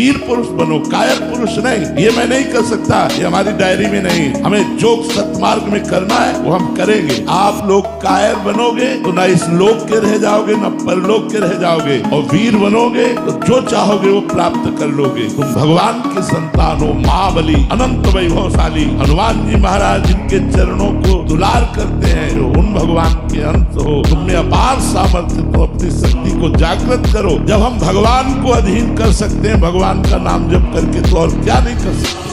वीर पुरुष बनो, कायर पुरुष नहीं। ये मैं नहीं कर सकता, ये हमारी डायरी में नहीं। हमें जो सतमार्ग में करना है वो हम करेंगे। आप लोग कायर बनोगे तो ना इस लोक के रह जाओगे ना परलोक के रह जाओगे, और वीर बनोगे तो जो चाहोगे वो प्राप्त कर लोगे। तुम भगवान के संतान हो, महाबली अनंत वैभवशाली हनुमान जी महाराज जिनके चरणों को दुलार करते हैं, जो उन भगवान के अंश हो। तुम में अपार सामर्थ्य, तो अपनी शक्ति को जागृत करो। जब हम भगवान को अधीन कर सकते हैं भगवान का नाम जप करके, तो और क्या नहीं कर सकते।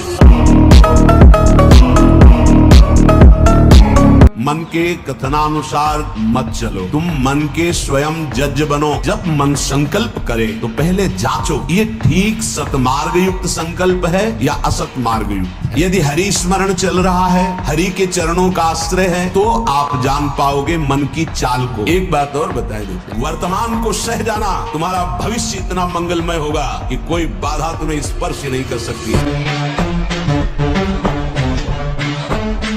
मन के कथनानुसार मत चलो, तुम मन के स्वयं जज बनो। जब मन संकल्प करे तो पहले जांचो ये ठीक सतमार्ग युक्त संकल्प है या असत मार्ग युक्त। यदि हरि स्मरण चल रहा है, हरि के चरणों का आश्रय है, तो आप जान पाओगे मन की चाल को। एक बात और बता देते, वर्तमान को सह जाना, तुम्हारा भविष्य इतना मंगलमय होगा कि कोई बाधा तुम्हें स्पर्श नहीं कर सकती।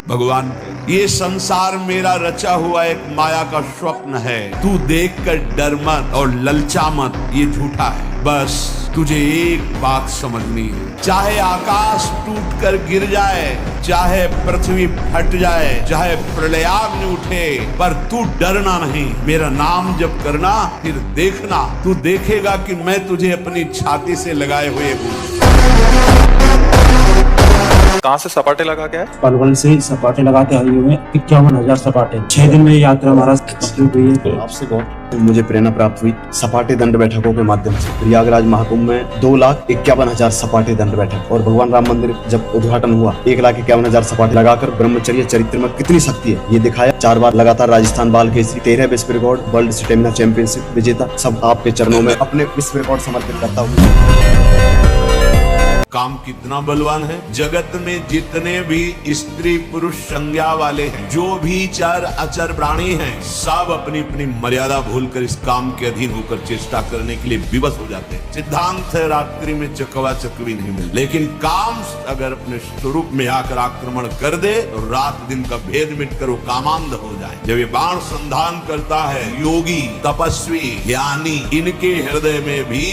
भगवान, ये संसार मेरा रचा हुआ एक माया का स्वप्न है। तू देखकर डर मत और ललचा मत, ये झूठा है। बस तुझे एक बात समझनी है, चाहे आकाश टूट कर गिर जाए, चाहे पृथ्वी फट जाए, चाहे प्रलयाग्नि उठे, पर तू डरना नहीं। मेरा नाम जप करना, फिर देखना, तू देखेगा कि मैं तुझे अपनी छाती से लगाए हुए हूँ। कहाँ से सपाटे लगा के आए? पलवल से सपाटे लगाते आए हुए 51,000 सपाटे। 6 दिन में यात्रा हमारा कंप्लीट हुई है। आपसे बहुत मुझे प्रेरणा प्राप्त हुई सपाटे दंड बैठकों के माध्यम से। प्रयागराज महाकुंभ में 2,51,000 सपाटे दंड बैठक, और भगवान राम मंदिर जब उद्घाटन हुआ 1,51,000 सपाटे लगाकर ब्रह्मचर्य चरित्र में कितनी शक्ति है ये दिखाया। 4 बार लगातार राजस्थान बाल केसरी, 13 विश्व रिकॉर्ड, वर्ल्ड स्टेमिना चैंपियनशिप विजेता, सब आपके चरणों में अपने विश्व रिकॉर्ड समर्पित करता हूँ। काम कितना बलवान है। जगत में जितने भी स्त्री पुरुष संज्ञा वाले हैं, जो भी चर अचर प्राणी हैं, सब अपनी अपनी मर्यादा भूलकर इस काम के अधीन होकर चेष्टा करने के लिए विवश हो जाते हैं। सिद्धांत है रात्रि में चकवा चकवी नहीं मिलती, लेकिन काम अगर अपने स्वरूप में आकर आक्रमण कर दे तो रात दिन का भेद मिटकर वो कामांध हो जाए। जब ये बाण संधान करता है, योगी तपस्वी ज्ञानी, इनके हृदय में भी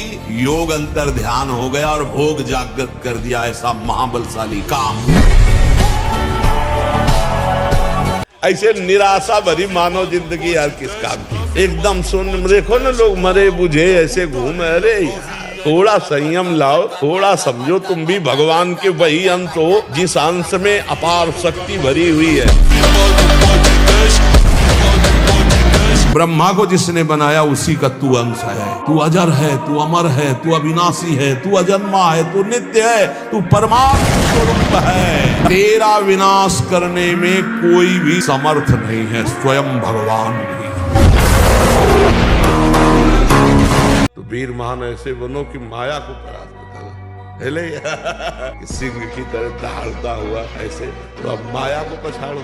योग अंतर ध्यान हो गया और भोग जागृत कर दिया ऐसा महाबलशाली काम। ऐसे निराशा भरी मानव जिंदगी यार किस काम की। एकदम सुन देखो ना, लोग मरे बुझे ऐसे घूम। अरे यार थोड़ा संयम लाओ, थोड़ा समझो तुम भी भगवान के वही अंश हो जिस अंश में अपार शक्ति भरी हुई है। ब्रह्मा को जिसने बनाया उसी का तू अंश है। तू अजर है, तू अमर है, तू अविनाशी है, तू अजन्मा है, तू नित्य है, तू परमात्मा स्वरूप है। तेरा विनाश करने में कोई भी समर्थ नहीं है, स्वयं भगवान भी। तो वीर महान ऐसे बनो कि माया को परास्त करो। सिंह की तरह दहाड़ता हुआ ऐसे, तो अब माया को पछाड़ो।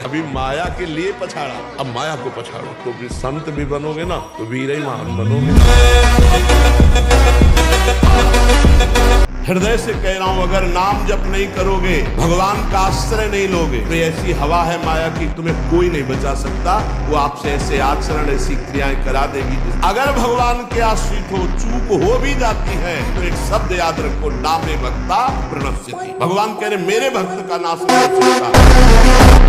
अभी माया के लिए पछाड़ा, अब माया को पछाड़ो। तो भी संत भी बनोगे ना तो वीर ही महान बनोगे। हृदय से कह रहा हूं, अगर नाम जप नहीं करोगे, भगवान का आश्रय नहीं लोगे, तो ऐसी हवा है माया की, तुम्हें कोई नहीं बचा सकता। वो आपसे ऐसे आचरण, ऐसी क्रियाएं करा देगी। अगर भगवान के आश्रित हो, चूक हो भी जाती है तो एक शब्द याद रखो, नामे भक्ता प्रणश्यति। भगवान कह रहे मेरे भक्त का नाश नहीं हो सकता।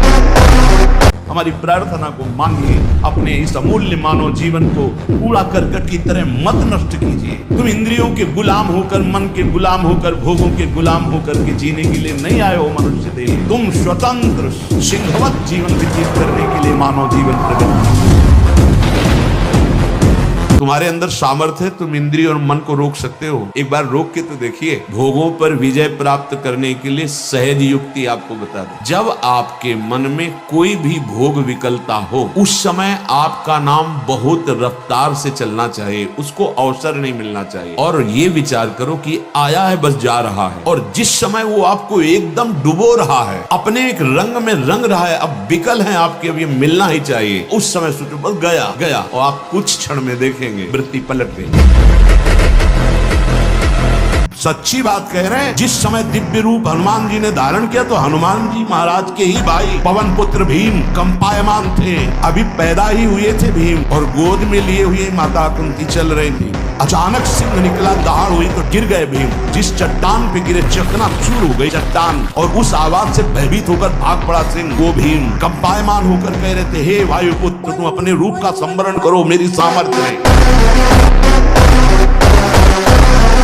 हमारी प्रार्थना को मानिए, अपने इस अमूल्य मानव जीवन को कूड़ा करकट की तरह मत नष्ट कीजिए। तुम इंद्रियों के गुलाम होकर, मन के गुलाम होकर, भोगों के गुलाम होकर के जीने के लिए नहीं आए हो मनुष्य देह। तुम स्वतंत्र सिंहवत जीवन व्यतीत करने के लिए मानव जीवन प्रकट। तुम्हारे अंदर सामर्थ्य है, तुम इंद्रिय और मन को रोक सकते हो। एक बार रोक के तो देखिए। भोगों पर विजय प्राप्त करने के लिए सहज युक्ति आपको बता दूं। जब आपके मन में कोई भी भोग विकलता हो, उस समय आपका नाम बहुत रफ्तार से चलना चाहिए, उसको अवसर नहीं मिलना चाहिए। और ये विचार करो कि आया है बस जा रहा है, और जिस समय वो आपको एकदम डुबो रहा है, अपने एक रंग में रंग रहा है, अब विकल है आपके, अब ये मिलना ही चाहिए, उस समय सोचो बस गया गया, और आप कुछ क्षण में देखेंगे वृत्ति पलट गई। सच्ची बात कह रहे हैं। जिस समय दिव्य रूप हनुमान जी ने धारण किया तो हनुमान जी महाराज के ही भाई पवन पुत्र भीम कंपायमान थे, अभी पैदा ही हुए थे भीम, और गोद में लिए हुए माता कुंती चल रही थी। अचानक सिंह निकला, दहाड़ हुई तो गिर गए भीम। जिस चट्टान पे गिरे चकनाचूर हो गई चट्टान, और उस आवाज से भयभीत होकर भाग पड़ा सिंह। वो भीम कंपायमान होकर कह रहे थे, हे वायुपुत्र, तुम अपने रूप का संवरण करो मेरी सामर्थ्य में।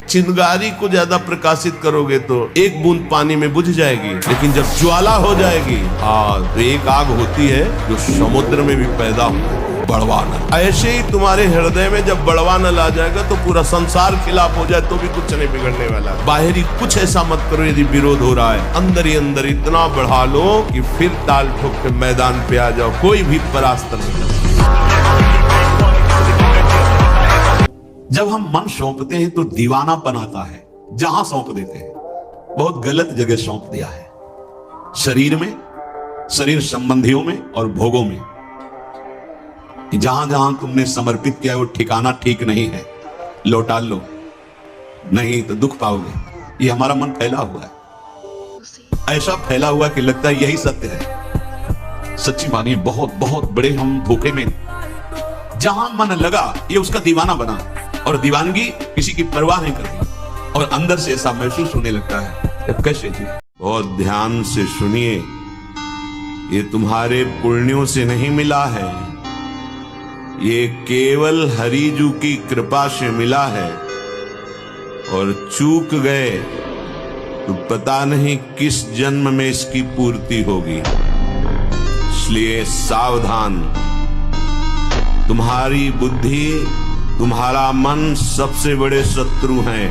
चिंगारी को ज्यादा प्रकाशित करोगे तो एक बूंद पानी में बुझ जाएगी, लेकिन जब ज्वाला हो जाएगी तो एक आग होती है जो समुद्र में भी पैदा हो, बड़वानल। ऐसे ही तुम्हारे हृदय में जब बड़वानल आ जाएगा तो पूरा संसार खिलाफ हो जाए तो भी कुछ नहीं बिगड़ने वाला। बाहरी कुछ ऐसा मत करो यदि विरोध हो रहा है, अंदर ही अंदर इतना बढ़ा लो कि फिर ताल ठोक के मैदान पे आ जाओ, कोई भी परास्त नहीं। जब हम मन सौंपते हैं तो दीवाना बनाता है, जहां सौंप देते हैं बहुत गलत जगह सौंप दिया है। शरीर में, शरीर संबंधियों में और भोगों में, जहां जहां तुमने समर्पित किया वो ठिकाना ठीक नहीं है, लौटा लो, नहीं तो दुख पाओगे। ये हमारा मन फैला हुआ है, ऐसा फैला हुआ कि लगता है यही सत्य है। सच्ची मानिए, बहुत बहुत बड़े हम धोखे में। जहां मन लगा ये उसका दीवाना बना, और दीवानगी किसी की परवाह नहीं करती, और अंदर से ऐसा महसूस होने लगता है कैसे जी। बहुत ध्यान से सुनिए, ये तुम्हारे पुण्यों से नहीं मिला है, ये केवल हरिजू की कृपा से मिला है, और चूक गए तो पता नहीं किस जन्म में इसकी पूर्ति होगी। इसलिए सावधान, तुम्हारी बुद्धि, तुम्हारा मन सबसे बड़े शत्रु हैं,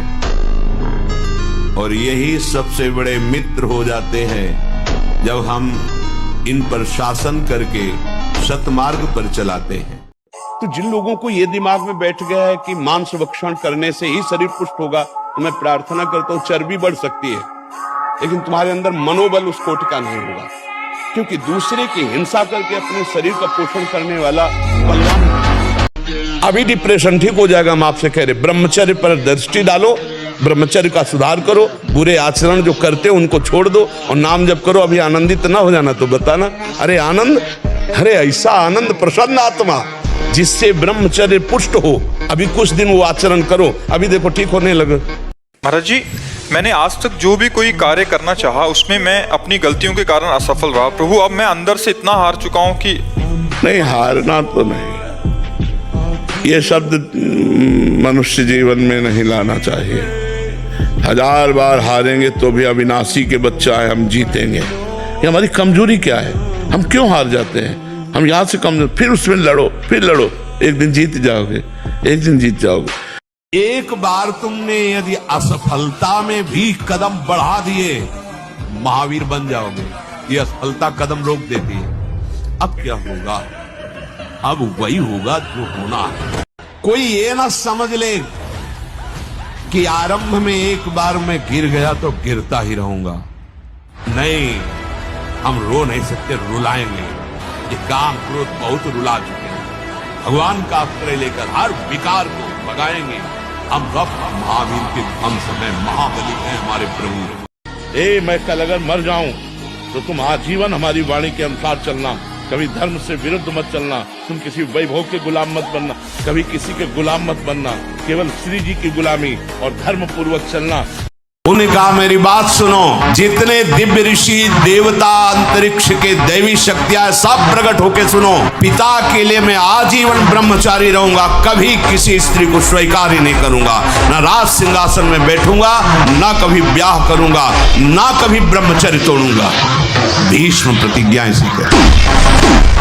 और यही सबसे बड़े मित्र हो जाते हैं जब हम इन पर शासन करके सतमार्ग पर चलाते हैं। तो जिन लोगों को ये दिमाग में बैठ गया है कि मांस भक्षण करने से ही शरीर पुष्ट होगा, तो मैं प्रार्थना करता हूं चर्बी बढ़ सकती है, लेकिन तुम्हारे अंदर मनोबल उस कोटि का नहीं होगा, क्योंकि दूसरे की हिंसा करके अपने शरीर का पोषण करने वाला बलवान। अभी डिप्रेशन ठीक हो जाएगा, हम आपसे कह रहे, ब्रह्मचर्य पर दृष्टि डालो, ब्रह्मचर्य का सुधार करो, बुरे आचरण जो करते हो उनको छोड़ दो, और नाम जप करो। अभी आनंदित ना हो जाना तो बताना, अरे आनंद, अरे ऐसा आनंद, प्रसन्न आत्मा जिससे ब्रह्मचर्य पुष्ट हो। अभी कुछ दिन वो आचरण करो, अभी देखो ठीक होने लगे। महाराज जी, मैंने आज तक जो भी कोई कार्य करना चाहा उसमें मैं अपनी गलतियों के कारण असफल रहा प्रभु। अब मैं अंदर से इतना हार चुका हूँ कि नहीं, हारना तो नहीं, ये शब्द मनुष्य जीवन में नहीं लाना चाहिए। 1000 बार हारेंगे तो भी अविनाशी के बच्चा है, हम जीतेंगे। ये हमारी कमजोरी क्या है, हम क्यों हार जाते हैं? हम यहाँ से कमजोर, फिर उसमें लड़ो, फिर लड़ो, एक दिन जीत जाओगे, एक दिन जीत जाओगे। एक बार तुमने यदि असफलता में भी कदम बढ़ा दिए, महावीर बन जाओगे। ये असफलता कदम रोक देती है। अब क्या होगा? अब वही होगा जो होना है। कोई ये ना समझ ले कि आरंभ में एक बार मैं गिर गया तो गिरता ही रहूंगा। नहीं, हम रो नहीं सकते, रुलाएंगे। ये काम क्रोध बहुत रुला चुके हैं। भगवान का आश्रय लेकर हर विकार को भगाएंगे। हम रब महावीर के अंश हैं, महाबली हैं हमारे प्रभु। मैं कल अगर मर जाऊं तो तुम आजीवन हमारी वाणी के अनुसार चलना, कभी धर्म से विरुद्ध मत चलना, तुम किसी वैभव के गुलाम मत बनना, कभी किसी के गुलाम मत बनना, केवल श्री जी की गुलामी और धर्म पूर्वक चलना। उन्होंने कहा मेरी बात सुनो, जितने दिव्य ऋषि देवता अंतरिक्ष के दैवी शक्तियां सब प्रकट होके सुनो। पिता के लिए मैं आजीवन ब्रह्मचारी रहूंगा, कभी किसी स्त्री को स्वीकार ही नहीं करूंगा, ना राज सिंहासन में बैठूंगा, ना कभी ब्याह करूंगा, ना कभी ब्रह्मचर्य तोड़ूंगा। भीष्म प्रतिज्ञा इसी तरह।